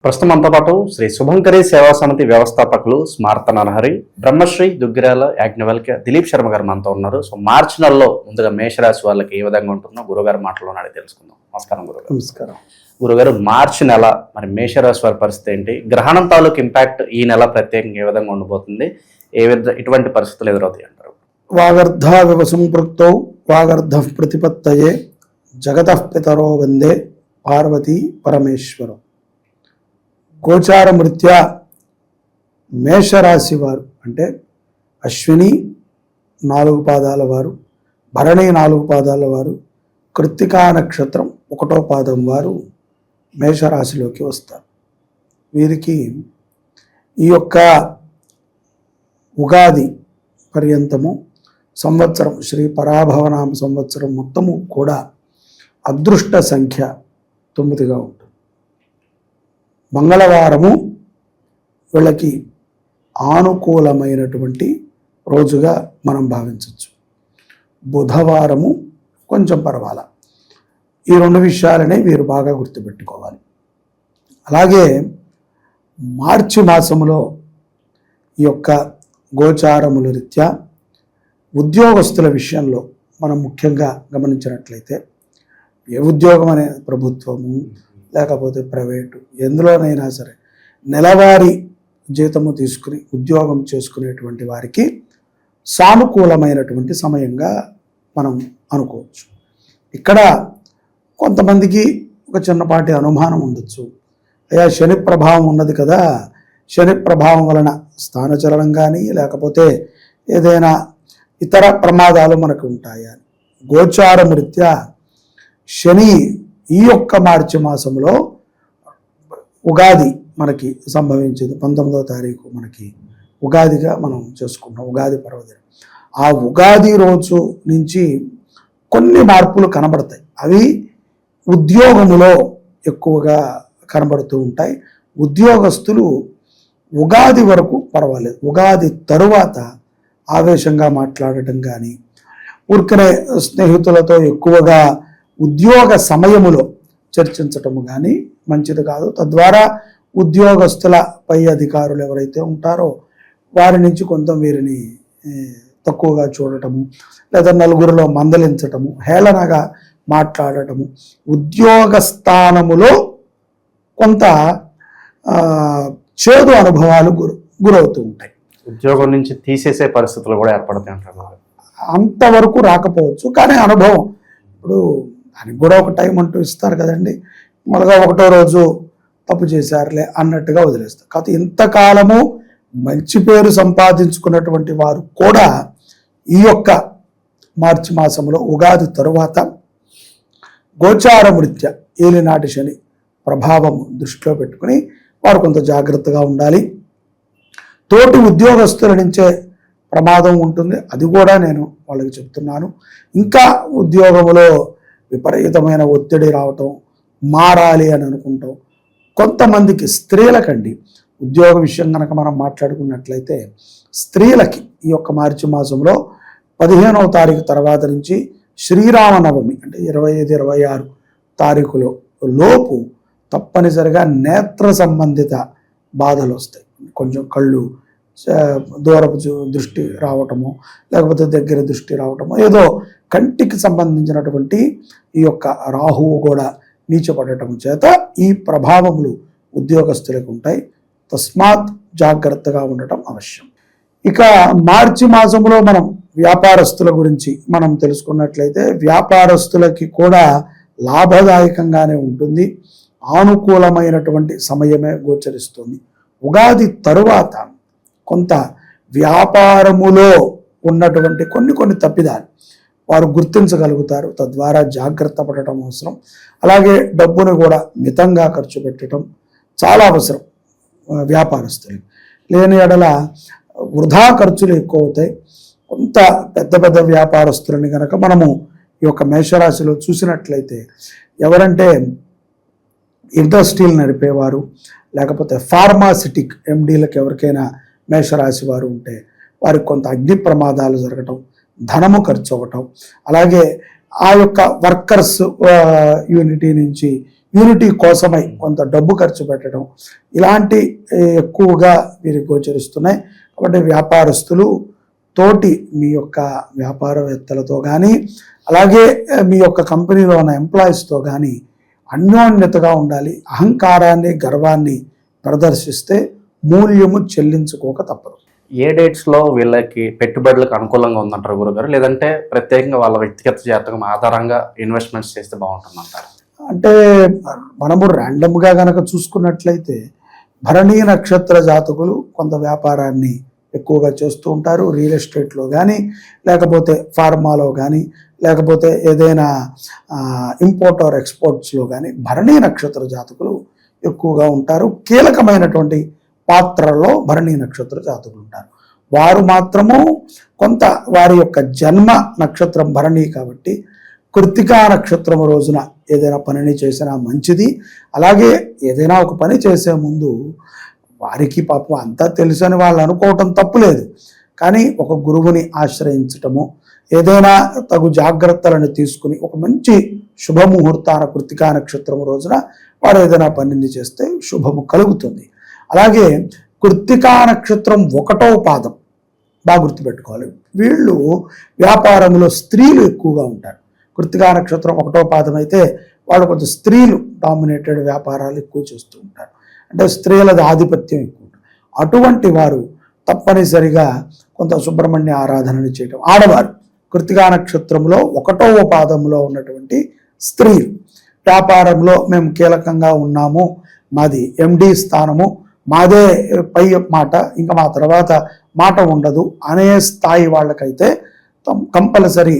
ప్రస్తుతం మనతో పాటు శ్రీ శుభంకరి సేవా సమితి వ్యవస్థాపకులు స్మార్త నరహరి, బ్రహ్మశ్రీ దుగ్గిరాల యాజ్ఞవల్క్య దిలీప్ శర్మ గారు మనతో ఉన్నారు. సో మార్చి నెలలో ముందుగా మేషరాశి వాళ్ళకి ఏ విధంగా ఉంటుందో గురుగారు మాటలోనే తెలుసుకుందాం. నమస్కారం గురుగారు. నమస్కారం గురుగారు, మార్చి నెల మరి మేషరాశి వారి పరిస్థితి ఏంటి? గ్రహణం తాలూకు ఇంపాక్ట్ ఈ నెల ప్రత్యేకంగా ఏ విధంగా ఉండబోతుంది? ఎటువంటి పరిస్థితులు ఎదురవుతాయి అంటారు? వాగర్ధావివ సంపృక్తౌ వాగర్ధ ప్రతిపత్తయే జగతః పితరో వందే పార్వతీ పరమేశ్వరం. గోచారమృత్యా మేషరాశి వారు అంటే అశ్విని 4 పాదాల వారు, భరణి 4 పాదాల వారు, కృత్తికా నక్షత్రం 1వ పాదం వారు మేషరాశిలోకి వస్తారు. వీరికి ఈ యొక్క ఉగాది పర్యంతము సంవత్సరం శ్రీ పరాభవనామ సంవత్సరం మొత్తము కూడా అదృష్ట సంఖ్య 9గా ఉంటుంది. మంగళవారము వీళ్ళకి ఆనుకూలమైనటువంటి రోజుగా మనం భావించవచ్చు. బుధవారము కొంచెం పర్వాలా. ఈ 2 విషయాలనే వీరు బాగా గుర్తుపెట్టుకోవాలి. అలాగే మార్చి మాసములో ఈ యొక్క గోచారముల రీత్యా ఉద్యోగస్తుల విషయంలో మనం ముఖ్యంగా గమనించినట్లయితే ఏ ఉద్యోగం అనే ప్రభుత్వము లేకపోతే ప్రైవేటు ఎందులోనైనా సరే నెలవారీ జీతము తీసుకుని ఉద్యోగం చేసుకునేటువంటి వారికి సానుకూలమైనటువంటి సమయంగా మనం అనుకోవచ్చు. ఇక్కడ కొంతమందికి ఒక చిన్నపాటి అనుమానం ఉండొచ్చు. అయ్యా, శని ప్రభావం ఉన్నది కదా, శని ప్రభావం వలన స్థానచలనం కానీ లేకపోతే ఏదైనా ఇతర ప్రమాదాలు మనకు ఉంటాయా? గోచారం రీత్యా శని ఈ యొక్క మార్చి మాసంలో ఉగాది మనకి సంభవించింది. 19వ తారీఖు మనకి ఉగాదిగా మనం చేసుకుంటాం, ఉగాది పర్వదినం. ఆ ఉగాది రోజు నుంచి కొన్ని మార్పులు కనబడతాయి. అవి ఉద్యోగములో ఎక్కువగా కనబడుతూ ఉంటాయి. ఉద్యోగస్తులు ఉగాది వరకు పర్వాలేదు, ఉగాది తరువాత ఆవేశంగా మాట్లాడటం కానీ, ఊరికనే స్నేహితులతో ఎక్కువగా ఉద్యోగ సమయములో చర్చించటము కానీ మంచిది కాదు. తద్వారా ఉద్యోగస్తుల పై అధికారులు ఎవరైతే ఉంటారో వారి నుంచి కొంత వీరిని తక్కువగా చూడటము, లేదా నలుగురిలో మందలించటము, హేళనగా మాట్లాడటము, ఉద్యోగ స్థానములో కొంత చేదు అనుభవాలు గురవుతూ ఉంటాయి. ఉద్యోగం నుంచి తీసేసే పరిస్థితులు కూడా ఏర్పడతాయి అంటారు. అంతవరకు రాకపోవచ్చు, కానీ అనుభవం ఇప్పుడు దానికి కూడా ఒక టైం అంటూ ఇస్తారు కదండి. మొదలుగా 1వ రోజు తప్పు చేశారులే అన్నట్టుగా వదిలేస్తారు. కాకపోతే ఇంతకాలము మంచి పేరు సంపాదించుకున్నటువంటి వారు కూడా ఈ యొక్క మార్చి మాసంలో ఉగాది తరువాత గోచారం రీత్యా ఏలినాటి శని ప్రభావం దృష్టిలో పెట్టుకుని వారు కొంత జాగ్రత్తగా ఉండాలి. తోటి ఉద్యోగస్తుల నుంచే ప్రమాదం ఉంటుంది, అది కూడా నేను వాళ్ళకి చెప్తున్నాను. ఇంకా ఉద్యోగంలో విపరీతమైన ఒత్తిడి రావటం, మారాలి అని అనుకుంటాం. కొంతమందికి స్త్రీలకండి ఉద్యోగ విషయం కనుక మనం మాట్లాడుకున్నట్లయితే స్త్రీలకి ఈ యొక్క మార్చి మాసంలో 15వ తారీఖు తర్వాత నుంచి శ్రీరామనవమి అంటే 25, 26 తారీఖులో లోపు తప్పనిసరిగా నేత్ర సంబంధిత బాధలు వస్తాయి. కొంచెం కళ్ళు దూరపు దృష్టి రావటము, లేకపోతే దగ్గర దృష్టి రావటము, ఏదో కంటికి సంబంధించినటువంటి ఈ యొక్క రాహువు కూడా నీచపడటం చేత ఈ ప్రభావములు ఉద్యోగస్తులకు ఉంటాయి. తస్మాత్ జాగ్రత్తగా ఉండటం అవశ్యం. ఇక మార్చి మాసంలో మనం వ్యాపారస్తుల గురించి మనం తెలుసుకున్నట్లయితే వ్యాపారస్తులకి కూడా లాభదాయకంగానే ఉంటుంది, ఆనుకూలమైనటువంటి సమయమే గోచరిస్తుంది. ఉగాది తరువాత కొంత వ్యాపారములో ఉన్నటువంటి కొన్ని తప్పిదాలు వారు గుర్తించగలుగుతారు. తద్వారా జాగ్రత్త పడటం అవసరం. అలాగే డబ్బును కూడా మితంగా ఖర్చు పెట్టడం చాలా అవసరం వ్యాపారస్తులు. లేని ఎడల వృధా ఖర్చులు ఎక్కువ అవుతాయి. కొంత పెద్ద వ్యాపారస్తులని కనుక మనము ఈ యొక్క మేషరాశిలో చూసినట్లయితే ఎవరంటే ఇండస్ట్రీలు నడిపేవారు, లేకపోతే ఫార్మాసిటిక్ ఎండీలకు ఎవరికైనా మేషరాశి వారు ఉంటే వారికి కొంత అగ్ని ప్రమాదాలు జరగటం, ధనము ఖర్చు అవ్వటం, అలాగే ఆ యొక్క వర్కర్స్ యూనిటీ నుంచి యూనిటీ కోసమై కొంత డబ్బు ఖర్చు పెట్టడం ఇలాంటి ఎక్కువగా వీరికి గోచరిస్తున్నాయి. కాబట్టి వ్యాపారస్తులు తోటి మీ యొక్క వ్యాపారవేత్తలతో కానీ అలాగే మీ యొక్క కంపెనీలో ఉన్న ఎంప్లాయీస్తో కానీ అన్యోన్యతగా ఉండాలి. అహంకారాన్ని గర్వాన్ని ప్రదర్శిస్తే మూల్యము చెల్లించుకోక తప్పదు. ఏ డేట్స్లో వీళ్ళకి పెట్టుబడులకు అనుకూలంగా ఉందంటారు గురుగారు, లేదంటే ప్రత్యేకంగా వాళ్ళ వ్యక్తిగత జాతకం ఆధారంగా ఇన్వెస్ట్మెంట్స్ చేస్తే బాగుంటుందంటారు? అంటే మనము ర్యాండమ్గా కనుక చూసుకున్నట్లయితే భరణీ నక్షత్ర జాతకులు కొంత వ్యాపారాన్ని ఎక్కువగా చేస్తూ ఉంటారు. రియల్ ఎస్టేట్లో కానీ లేకపోతే ఫార్మాలో కానీ లేకపోతే ఏదైనా ఇంపోర్ట్ ఆర్ ఎక్స్పోర్ట్స్లో కానీ భరణీ నక్షత్ర జాతకులు ఎక్కువగా ఉంటారు. కీలకమైనటువంటి పాత్రలో భరణీ నక్షత్ర జాతకులు ఉంటారు. వారు మాత్రము కొంత వారి యొక్క జన్మ నక్షత్రం భరణి కాబట్టి కృత్తికా నక్షత్రం రోజున ఏదైనా పనిని చేసినా మంచిది. అలాగే ఏదైనా ఒక పని చేసే ముందు వారికి పాపం అంతా తెలుసు అని వాళ్ళు అనుకోవటం తప్పులేదు, కానీ ఒక గురువుని ఆశ్రయించటము, ఏదైనా తగు జాగ్రత్తలను తీసుకుని ఒక మంచి శుభముహూర్తాన కృత్తికా నక్షత్రం రోజున వారు ఏదైనా పనిని చేస్తే శుభము కలుగుతుంది. అలాగే కృత్తికా నక్షత్రం 1వ పాదం బాగా గుర్తుపెట్టుకోవాలి. వీళ్ళు వ్యాపారంలో స్త్రీలు ఎక్కువగా ఉంటారు. కృత్తికా నక్షత్రం 1వ పాదం అయితే వాళ్ళు కొంచెం స్త్రీలు డామినేటెడ్ వ్యాపారాలు ఎక్కువ చేస్తూ ఉంటారు. అంటే స్త్రీలది ఆధిపత్యం ఎక్కువ. అటువంటి వారు తప్పనిసరిగా కొంత సుబ్రహ్మణ్య ఆరాధనని చేయటం. ఆడవారు కృత్తికా నక్షత్రంలో 1వ పాదంలో ఉన్నటువంటి స్త్రీలు వ్యాపారంలో మేము కీలకంగా ఉన్నాము, మాది ఎండి స్థానము, మాదే పై మాట, ఇంకా మా తర్వాత మాట ఉండదు అనే స్థాయి వాళ్ళకైతే కంపల్సరీ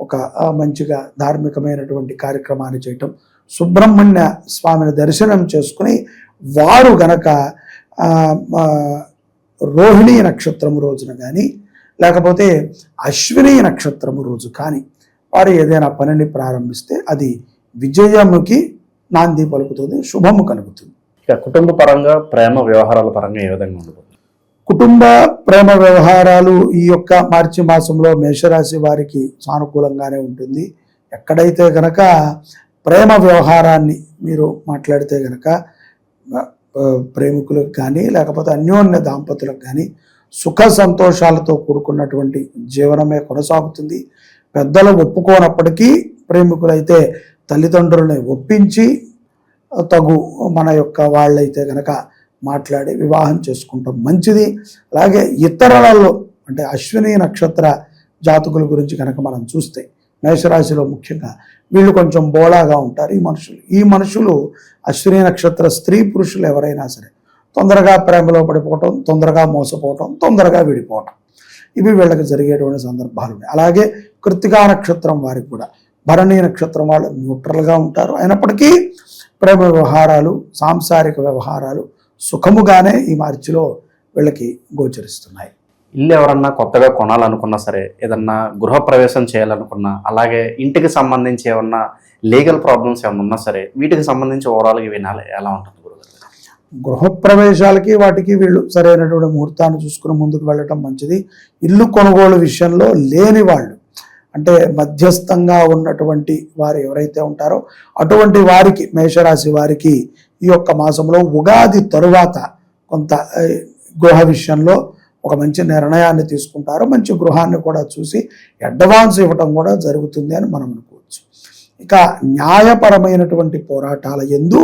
ఒక మంచిగా ధార్మికమైనటువంటి కార్యక్రమాన్ని చేయటం, సుబ్రహ్మణ్య స్వామిని దర్శనం చేసుకుని వారు గనక రోహిణీ నక్షత్రం రోజున కానీ లేకపోతే అశ్విని నక్షత్రం రోజు కానీ వారు ఏదైనా పనిని ప్రారంభిస్తే అది విజయముకి నాంది పలుకుతుంది, శుభము కలుగుతుంది. ఇక కుటుంబ పరంగా ప్రేమ వ్యవహారాల పరంగా ఏ విధంగా ఉంటుంది? కుటుంబ ప్రేమ వ్యవహారాలు ఈ యొక్క మార్చి మాసంలో మేషరాశి వారికి సానుకూలంగానే ఉంటుంది. ఎక్కడైతే గనక ప్రేమ వ్యవహారాన్ని మీరు మాట్లాడితే గనక ప్రేమికులకు కానీ లేకపోతే అన్యోన్య దాంపతులకు కానీ సుఖ సంతోషాలతో కూడుకున్నటువంటి జీవనమే కొనసాగుతుంది. పెద్దలు ఒప్పుకోనప్పటికీ ప్రేమికులైతే తల్లిదండ్రులని ఒప్పించి తగు మన యొక్క వాళ్ళైతే గనక మాట్లాడి వివాహం చేసుకుంటాం మంచిది. అలాగే ఇతరులలో అంటే అశ్విని నక్షత్ర జాతకుల గురించి కనుక మనం చూస్తే మేషరాశిలో ముఖ్యంగా వీళ్ళు కొంచెం బోళాగా ఉంటారు. ఈ మనుషులు అశ్విని నక్షత్ర స్త్రీ పురుషులు ఎవరైనా సరే తొందరగా ప్రేమలో పడిపోవటం, తొందరగా మోసపోవటం, తొందరగా విడిపోవటం ఇవి వీళ్ళకి జరిగేటువంటి సందర్భాలు ఉన్నాయి. అలాగే కృత్తికా నక్షత్రం వారికి కూడా భరణీ నక్షత్రం వాళ్ళు న్యూట్రల్గా ఉంటారు. అయినప్పటికీ ప్రేమ వ్యవహారాలు, సాంసారిక వ్యవహారాలు సుఖముగానే ఈ మార్చిలో వీళ్ళకి గోచరిస్తున్నాయి. ఇల్లు ఎవరన్నా కొత్తగా కొనాలనుకున్నా సరే, ఏదన్నా గృహప్రవేశం చేయాలనుకున్నా, అలాగే ఇంటికి సంబంధించి ఏమన్నా లీగల్ ప్రాబ్లమ్స్ ఏమన్నా ఉన్నా సరే వీటికి సంబంధించి ఓవరాల్గా వినాలి ఎలా ఉంటుంది గురుగారు? గృహప్రవేశాలకి వాటికి వీళ్ళు సరైనటువంటి ముహూర్తాన్ని చూసుకుని ముందుకు వెళ్ళటం మంచిది. ఇల్లు కొనుగోలు విషయంలో లేని వాళ్ళు అంటే మధ్యస్థంగా ఉన్నటువంటి వారు ఎవరైతే ఉంటారో అటువంటి వారికి మేషరాశి వారికి ఈ యొక్క మాసంలో ఉగాది తరువాత కొంత గృహ విషయంలో ఒక మంచి నిర్ణయాన్ని తీసుకుంటారు. మంచి గృహాన్ని కూడా చూసి అడ్వాన్స్ ఇవ్వటం కూడా జరుగుతుంది అని మనం అనుకోవచ్చు. ఇక న్యాయపరమైనటువంటి పోరాటాల యందు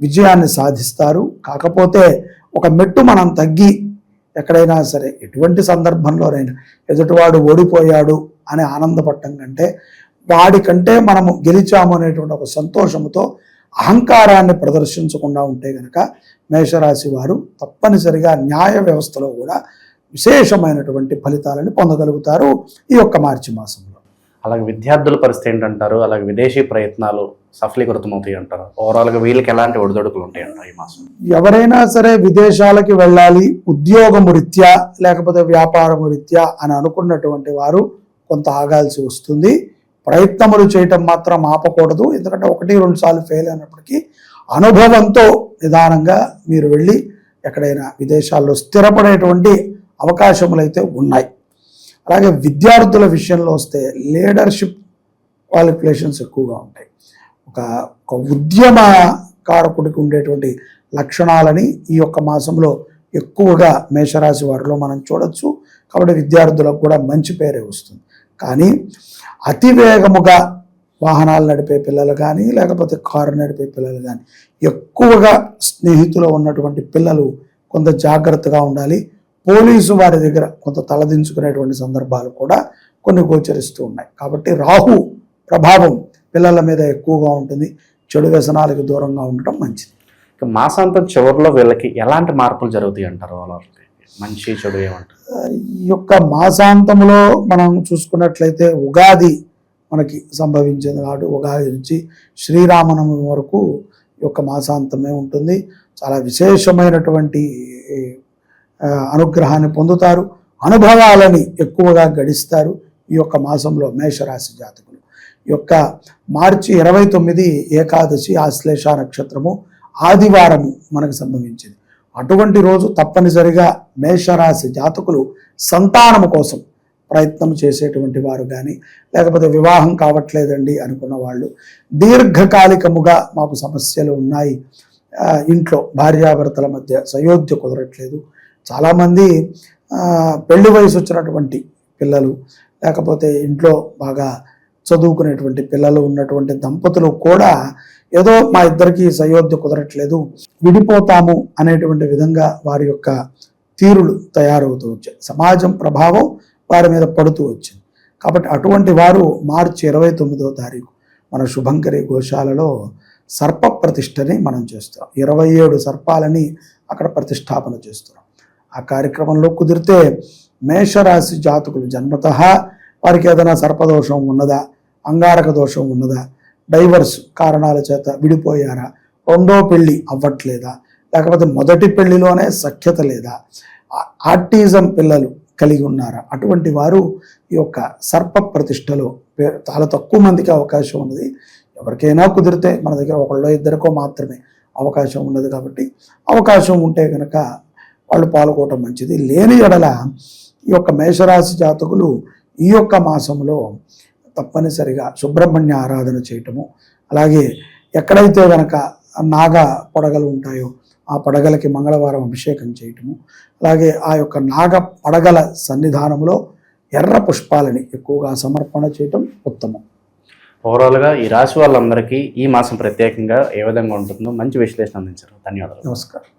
విజయాన్ని సాధిస్తారు. కాకపోతే ఒక మెట్టు మనం తగ్గి ఎక్కడైనా సరే ఎటువంటి సందర్భంలోనైనా ఎదుటివాడు ఓడిపోయాడు అని ఆనందపడటం కంటే వాడికంటే మనము గెలిచాము అనేటువంటి ఒక సంతోషంతో అహంకారాన్ని ప్రదర్శించకుండా ఉంటే కనుక మేషరాశి వారు తప్పనిసరిగా న్యాయ వ్యవస్థలో కూడా విశేషమైనటువంటి ఫలితాలను పొందగలుగుతారు ఈ యొక్క మార్చి మాసంలో. అలాగే విద్యార్థుల పరిస్థితి ఏంటంటారు? అలాగే విదేశీ ప్రయత్నాలు సఫలీకృతమవుతాయి అంటారు? ఓవరాల్గా వీళ్ళకి ఎలాంటి ఒడిదొడుకులు ఉంటాయి అంటారు ఈ మాసం? ఎవరైనా సరే విదేశాలకి వెళ్ళాలి ఉద్యోగము రీత్యా లేకపోతే వ్యాపారము రీత్యా అని అనుకున్నటువంటి వారు కొంత ఆగాల్సి వస్తుంది. ప్రయత్నములు చేయటం మాత్రం ఆపకూడదు. ఎందుకంటే 1-2 సార్లు ఫెయిల్ అయినప్పటికీ అనుభవంతో నిదానంగా మీరు వెళ్ళి ఎక్కడైనా విదేశాల్లో స్థిరపడేటువంటి అవకాశములు అయితే ఉన్నాయి. అలాగే విద్యార్థుల విషయంలో వస్తే లీడర్షిప్ క్వాలిఫికేషన్స్ ఎక్కువగా ఉంటాయి. ఒక ఒక ఉద్యమ కారకుడికి ఉండేటువంటి లక్షణాలని ఈ యొక్క మాసంలో ఎక్కువగా మేషరాశి వారిలో మనం చూడొచ్చు. కాబట్టి విద్యార్థులకు కూడా మంచి పేరే వస్తుంది. కానీ అతివేగముగా వాహనాలు నడిపే పిల్లలు కానీ లేకపోతే కారు నడిపే పిల్లలు కానీ ఎక్కువగా స్నేహితులు ఉన్నటువంటి పిల్లలు కొంత జాగ్రత్తగా ఉండాలి. పోలీసు వారి దగ్గర కొంత తలదించుకునేటువంటి సందర్భాలు కూడా కొన్ని గోచరిస్తూ ఉన్నాయి. కాబట్టి రాహు ప్రభావం పిల్లల మీద ఎక్కువగా ఉంటుంది. చెడు వ్యసనాలకు దూరంగా ఉండటం మంచిది. ఇక మాసాంతం చివరిలో వీళ్ళకి ఎలాంటి మార్పులు జరుగుతాయి అంటారు? వాళ్ళకి మంచి చెడు ఏమంటారు? ఈ యొక్క మాసాంతంలో మనం చూసుకున్నట్లయితే ఉగాది మనకి సంభవించింది కాబట్టి ఉగాది నుంచి శ్రీరామనవమి వరకు ఈ యొక్క మాసాంతమే ఉంటుంది. చాలా విశేషమైనటువంటి అనుగ్రహాన్ని పొందుతారు. అనుభవాలని ఎక్కువగా గడిస్తారు ఈ యొక్క మాసంలో మేషరాశి జాతకులు. ఈ యొక్క మార్చి 29 ఏకాదశి ఆశ్లేష నక్షత్రము ఆదివారము మనకు సంభవించింది. అటువంటి రోజు తప్పనిసరిగా మేషరాశి జాతకులు సంతానము కోసం ప్రయత్నం చేసేటువంటి వారు కానీ లేకపోతే వివాహం కావట్లేదండి అనుకున్న వాళ్ళు, దీర్ఘకాలికముగా మాకు సమస్యలు ఉన్నాయి, ఇంట్లో భార్యాభర్తల మధ్య సయోధ్య కుదరట్లేదు, చాలామంది పెళ్లి వయసు వచ్చినటువంటి పిల్లలు లేకపోతే ఇంట్లో బాగా చదువుకునేటువంటి పిల్లలు ఉన్నటువంటి దంపతులు కూడా ఏదో మా ఇద్దరికి సయోధ్య కుదరట్లేదు, విడిపోతాము అనేటువంటి విధంగా వారి యొక్క తీరులు తయారవుతూ వచ్చాయి. సమాజం ప్రభావం వారి మీద పడుతూ వచ్చింది. కాబట్టి అటువంటి వారు మార్చి 29వ తారీఖు మన శుభంకరి గోశాలలో సర్ప ప్రతిష్టని మనం చేస్తున్నాం. 27 సర్పాలని అక్కడ ప్రతిష్టాపన చేస్తున్నాం. ఆ కార్యక్రమంలో కుదిరితే మేషరాశి జాతకులు జన్మతః వారికి ఏదైనా సర్పదోషం ఉన్నదా, అంగారక దోషం ఉన్నదా, డైవర్స్ కారణాల చేత విడిపోయారా, రెండో పెళ్లి అవ్వట్లేదా, లేకపోతే మొదటి పెళ్లిలోనే సఖ్యత లేదా, ఆర్టిజం పిల్లలు కలిగి ఉన్నారా, అటువంటి వారు ఈ యొక్క సర్ప ప్రతిష్టలో చాలా తక్కువ మందికి అవకాశం ఉన్నది. ఎవరికైనా కుదిరితే మన దగ్గర ఒకళ్ళో ఇద్దరికో మాత్రమే అవకాశం ఉన్నది. కాబట్టి అవకాశం ఉంటే కనుక వాళ్ళు పాల్గొనడం మంచిది. లేని ఎడల ఈ యొక్క మేషరాశి జాతకులు ఈ యొక్క మాసంలో తప్పనిసరిగా సుబ్రహ్మణ్య ఆరాధన చేయటము, అలాగే ఎక్కడైతే కనుక నాగ పడగలు ఉంటాయో ఆ పడగలకి మంగళవారం అభిషేకం చేయటము, అలాగే ఆ యొక్క నాగ పడగల సన్నిధానంలో ఎర్ర పుష్పాలని ఎక్కువగా సమర్పణ చేయటం ఉత్తమం. ఓవరాల్గా ఈ రాశి వాళ్ళందరికీ ఈ మాసం ప్రత్యేకంగా ఏ విధంగా ఉంటుందో మంచి విశ్లేషణ అందించారు. ధన్యవాదాలు. నమస్కారం.